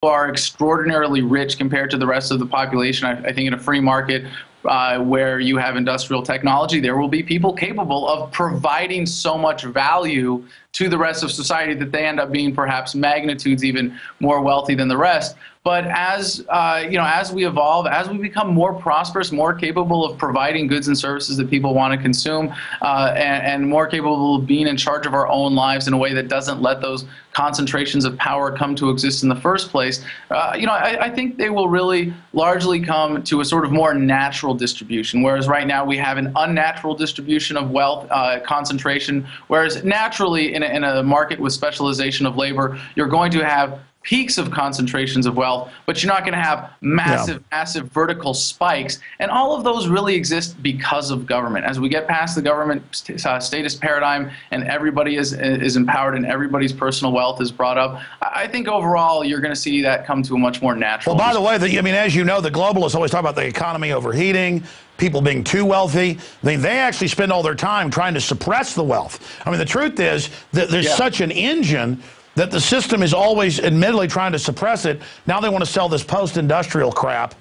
are extraordinarily rich compared to the rest of the population. I think in a free market where you have industrial technology, there will be people capable of providing so much value to the rest of society that they end up being perhaps magnitudes even more wealthy than the rest. But as as we evolve, as we become more prosperous, more capable of providing goods and services that people want to consume, and more capable of being in charge of our own lives in a way that doesn't let those concentrations of power come to exist in the first place, I think they will really largely come to a sort of more natural distribution. Whereas right now we have an unnatural distribution of wealth concentration. Whereas naturally in a market with specialization of labor, you're going to have peaks of concentrations of wealth, but you're not going to have massive vertical spikes. And all of those really exist because of government. As we get past the government statist paradigm and everybody is empowered and everybody's personal wealth is brought up, I think overall you're going to see that come to a much more natural. Well, by the way, as you know, the globalists always talk about the economy overheating, people being too wealthy. They actually spend all their time trying to suppress the wealth. I mean, the truth is that there's such an engine that the system is always admittedly trying to suppress it. Now they want to sell this post-industrial crap.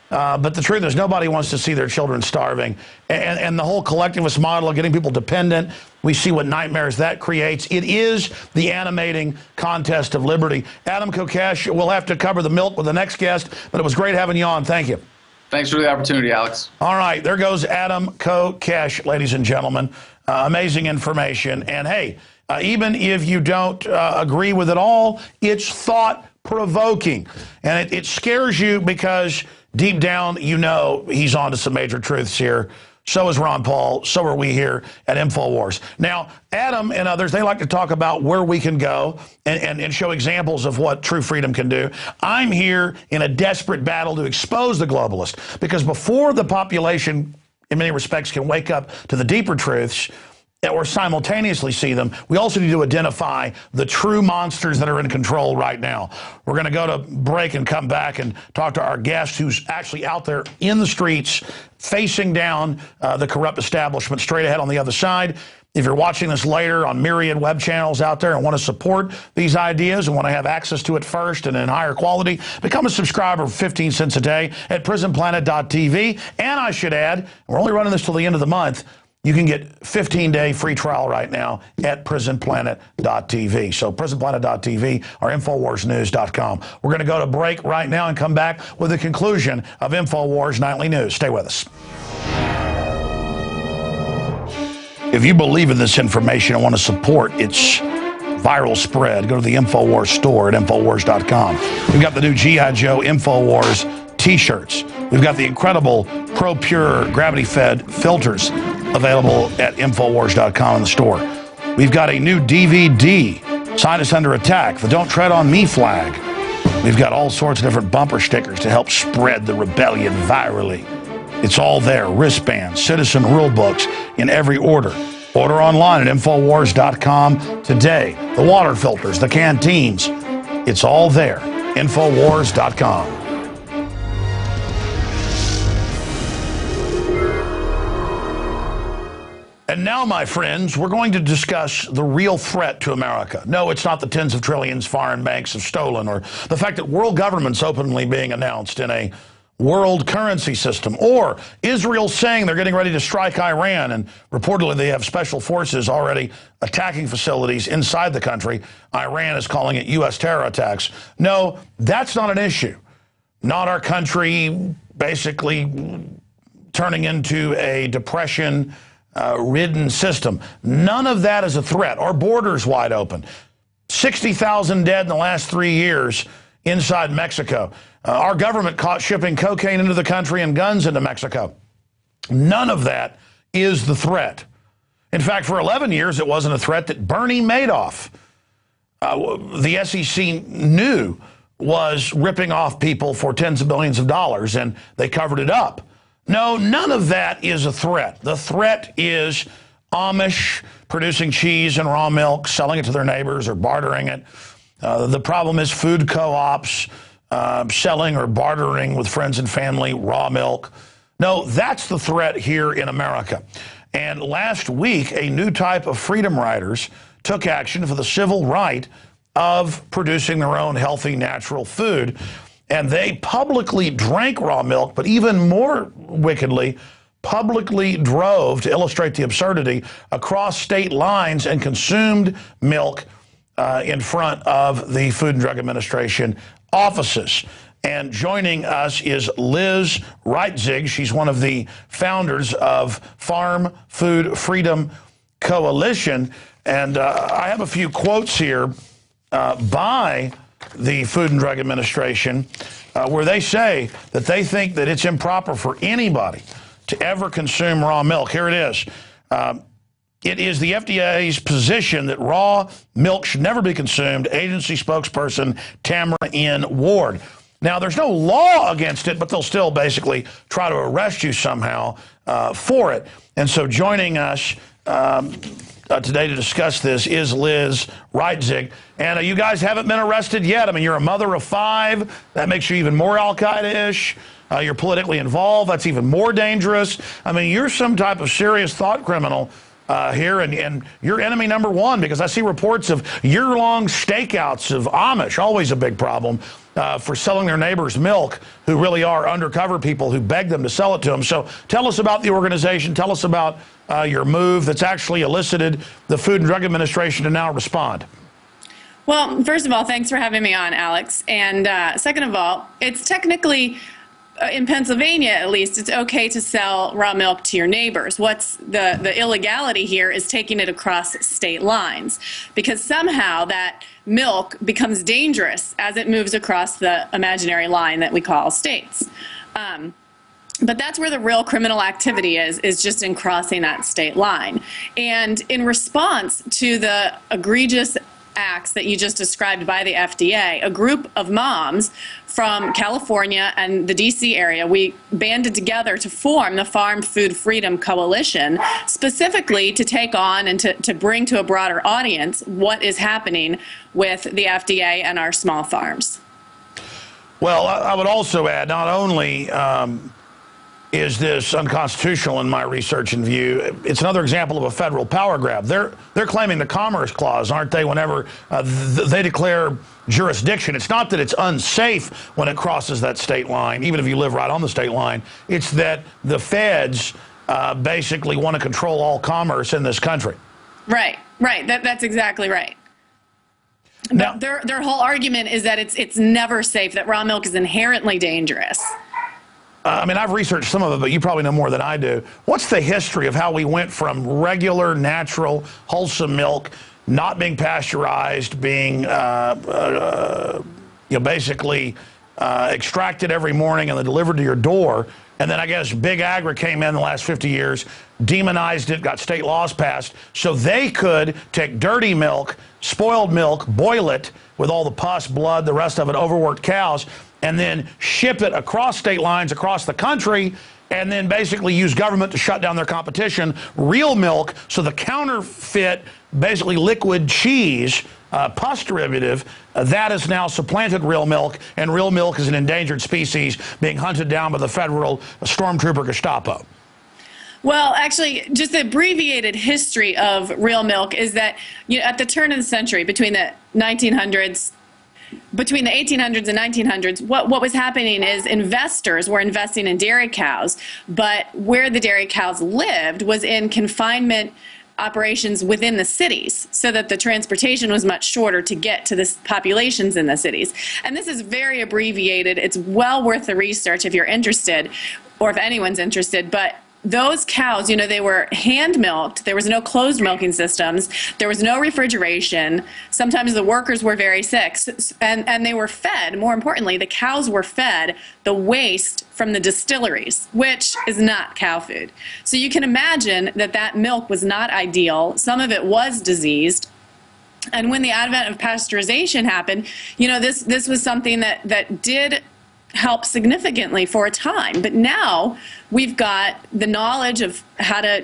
But the truth is nobody wants to see their children starving. And the whole collectivist model of getting people dependent, we see what nightmares that creates. It is the animating contest of liberty. Adam Kokesh, we'll have to cover the milk with the next guest, but it was great having you on. Thank you. Thanks for the opportunity, Alex. All right, there goes Adam Kokesh, ladies and gentlemen. Amazing information. And hey, even if you don't agree with it all, it's thought-provoking. And it scares you because deep down you know he's on to some major truths here. So is Ron Paul. So are we here at InfoWars. Now, Adam and others, they like to talk about where we can go and show examples of what true freedom can do. I'm here in a desperate battle to expose the globalist, because before the population, in many respects, can wake up to the deeper truths, or simultaneously see them, we also need to identify the true monsters that are in control right now. We're going to go to break and come back and talk to our guest who's actually out there in the streets facing down the corrupt establishment straight ahead on the other side. If you're watching this later on myriad web channels out there and want to support these ideas and want to have access to it first and in higher quality, become a subscriber for 15 cents a day at PrisonPlanet.tv. And I should add, we're only running this till the end of the month, you can get 15-day free trial right now at PrisonPlanet.tv. So PrisonPlanet.tv or InfoWarsNews.com. We're going to go to break right now and come back with the conclusion of InfoWars Nightly News. Stay with us. If you believe in this information and want to support its viral spread, go to the InfoWars store at InfoWars.com. We've got the new G.I. Joe InfoWars T-shirts. We've got the incredible Pro Pure gravity-fed filters available at InfoWars.com in the store. We've got a new DVD, Scientists Under Attack, the Don't Tread on Me flag. We've got all sorts of different bumper stickers to help spread the rebellion virally. It's all there, wristbands, citizen rule books in every order. Order online at InfoWars.com today. The water filters, the canteens, it's all there, InfoWars.com. And now, my friends, we're going to discuss the real threat to America. No, it's not the tens of trillions foreign banks have stolen, or the fact that world government's openly being announced in a world currency system, or Israel saying they're getting ready to strike Iran, and reportedly they have special forces already attacking facilities inside the country. Iran is calling it U.S. terror attacks. No, that's not an issue. Not our country basically turning into a depression ridden system. None of that is a threat. Our borders wide open. 60,000 dead in the last 3 years inside Mexico. Our government caught shipping cocaine into the country and guns into Mexico. None of that is the threat. In fact, for 11 years, it wasn't a threat that Bernie Madoff, the SEC knew was ripping off people for tens of billions of dollars, and they covered it up. No, none of that is a threat. The threat is Amish producing cheese and raw milk, selling it to their neighbors or bartering it. The problem is food co-ops selling or bartering with friends and family raw milk. No, that's the threat here in America. And last week, a new type of freedom riders took action for the civil right of producing their own healthy, natural food. And they publicly drank raw milk, but even more wickedly, publicly drove, to illustrate the absurdity, across state lines and consumed milk in front of the Food and Drug Administration offices. And joining us is Liz Reitzig. She's one of the founders of Farm Food Freedom Coalition. And I have a few quotes here by the Food and Drug Administration where they say that they think that it's improper for anybody to ever consume raw milk. Here it is. It is the FDA's position that raw milk should never be consumed. Agency spokesperson Tamara N. Ward. Now, there's no law against it, but they'll still basically try to arrest you somehow for it. And so joining us today to discuss this is Liz Reitzig. And you guys haven't been arrested yet. I mean, you're a mother of 5. That makes you even more al-Qaeda-ish. You're politically involved. That's even more dangerous. I mean, you're some type of serious thought criminal here, and you're enemy number 1, because I see reports of year-long stakeouts of Amish, always a big problem, for selling their neighbors milk, who really are undercover people who beg them to sell it to them. So tell us about the organization. Tell us about your move that's actually elicited the Food and Drug Administration to now respond. Well, first of all, thanks for having me on, Alex. And second of all, it's technically, in Pennsylvania at least, it's okay to sell raw milk to your neighbors. What's the illegality here is taking it across state lines, because somehow that milk becomes dangerous as it moves across the imaginary line that we call states. But that's where the real criminal activity is just in crossing that state line. And in response to the egregious acts that you just described by the FDA, a group of moms from California and the DC area, we banded together to form the Farm Food Freedom Coalition, specifically to take on and to bring to a broader audience what is happening with the FDA and our small farms. Well, I would also add, not only is this unconstitutional in my research and view, it's another example of a federal power grab. They're claiming the Commerce Clause, aren't they, whenever they declare jurisdiction. It's not that it's unsafe when it crosses that state line, even if you live right on the state line. It's that the feds basically want to control all commerce in this country. Right. That's exactly right. Now, their whole argument is that it's never safe, that raw milk is inherently dangerous. I mean, I've researched some of it, but you probably know more than I do. What's the history of how we went from regular, natural, wholesome milk, not being pasteurized, being basically extracted every morning and then delivered to your door, and then I guess Big Agri came in the last 50 years, demonized it, got state laws passed, so they could take dirty milk, spoiled milk, boil it with all the pus, blood, the rest of it, overworked cows, and then ship it across state lines, across the country, and then basically use government to shut down their competition, real milk, so the counterfeit, basically liquid cheese, pus derivative, that has now supplanted real milk, and real milk is an endangered species being hunted down by the federal stormtrooper Gestapo. Well, actually, just the abbreviated history of real milk is that at the turn of the century, between the 1800s and 1900s, what was happening is investors were investing in dairy cows, but where the dairy cows lived was in confinement operations within the cities, so that the transportation was much shorter to get to the populations in the cities. And this is very abbreviated. It's well worth the research if you're interested, or if anyone's interested. But those cows, they were hand milked. There was no closed milking systems. There was no refrigeration. Sometimes the workers were very sick, and they were fed. More importantly, the cows were fed the waste from the distilleries, which is not cow food. So you can imagine that milk was not ideal. Some of it was diseased. And when the advent of pasteurization happened, this was something that did help significantly for a time. But now we've got the knowledge of how to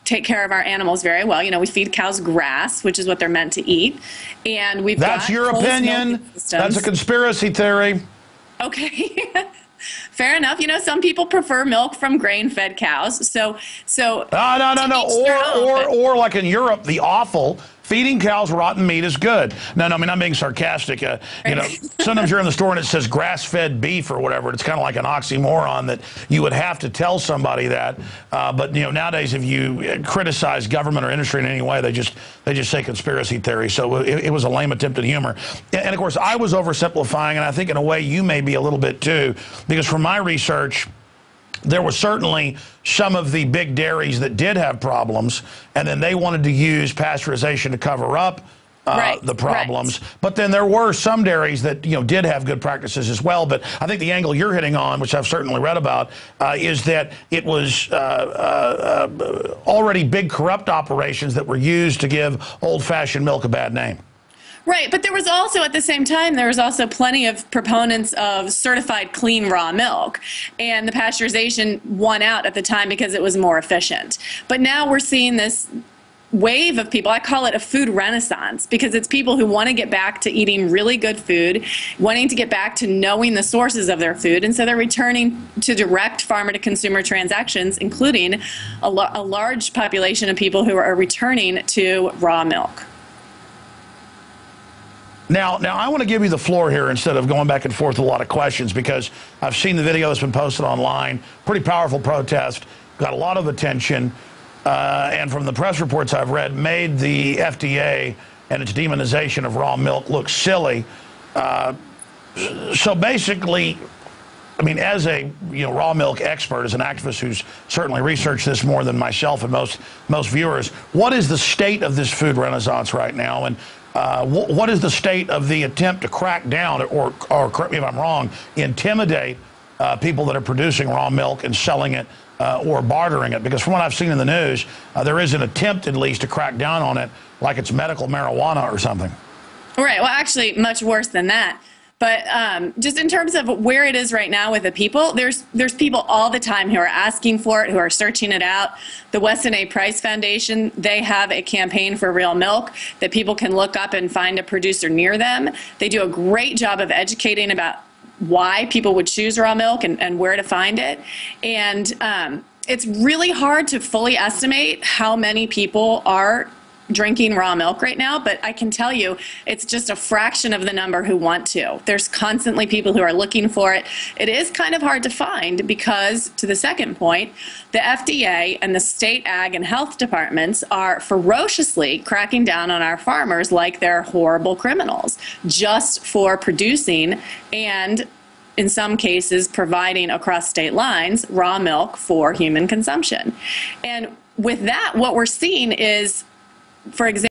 take care of our animals very well. We feed cows grass, which is what they're meant to eat. And we've That's your opinion. That's a conspiracy theory. Okay. Fair enough. Some people prefer milk from grain-fed cows. So No. Or like in Europe, the offal feeding cows rotten meat is good. No, I mean, I'm being sarcastic. You know, sometimes you're in the store and it says grass-fed beef or whatever. It's kind of like an oxymoron that you would have to tell somebody that. But, you know, nowadays if you criticize government or industry in any way, they just say conspiracy theory. So it was a lame attempt at humor. And, of course, I was oversimplifying, and I think in a way you may be a little bit too, because from my research, there was certainly some of the big dairies that did have problems, and then they wanted to use pasteurization to cover up the problems. Right. But then there were some dairies that, you know, did have good practices as well. But I think the angle you're hitting on, which I've certainly read about, is that it was already big corrupt operations that were used to give old-fashioned milk a bad name. Right, but there was also, at the same time, there was also plenty of proponents of certified clean raw milk, and the pasteurization won out at the time because it was more efficient. But now we're seeing this wave of people, I call it a food renaissance, because it's people who want to get back to eating really good food, wanting to get back to knowing the sources of their food, and so they're returning to direct farmer-to-consumer transactions, including a large population of people who are returning to raw milk. Now, I want to give you the floor here instead of going back and forth with a lot of questions, because I've seen the video that's been posted online. Pretty powerful protest, got a lot of attention, and from the press reports I've read, made the FDA and its demonization of raw milk look silly. So basically, I mean, as a raw milk expert, as an activist who's certainly researched this more than myself and most viewers, what is the state of this food renaissance right now? And what is the state of the attempt to crack down or correct me if I'm wrong, intimidate people that are producing raw milk and selling it or bartering it? Because from what I've seen in the news, there is an attempt at least to crack down on it like it's medical marijuana or something. Right. Well, actually, much worse than that. But just in terms of where it is right now with the people, there's people all the time who are asking for it, who are searching it out. The Weston A. Price Foundation, they have a campaign for real milk that people can look up and find a producer near them. They do a great job of educating about why people would choose raw milk and where to find it. And it's really hard to fully estimate how many people are drinking raw milk right now, but I can tell you it's just a fraction of the number who want to. There's constantly people who are looking for it. It is kind of hard to find because, to the second point, the FDA and the state ag and health departments are ferociously cracking down on our farmers like they're horrible criminals just for producing and, in some cases, providing across state lines raw milk for human consumption. And with that, what we're seeing is, for example,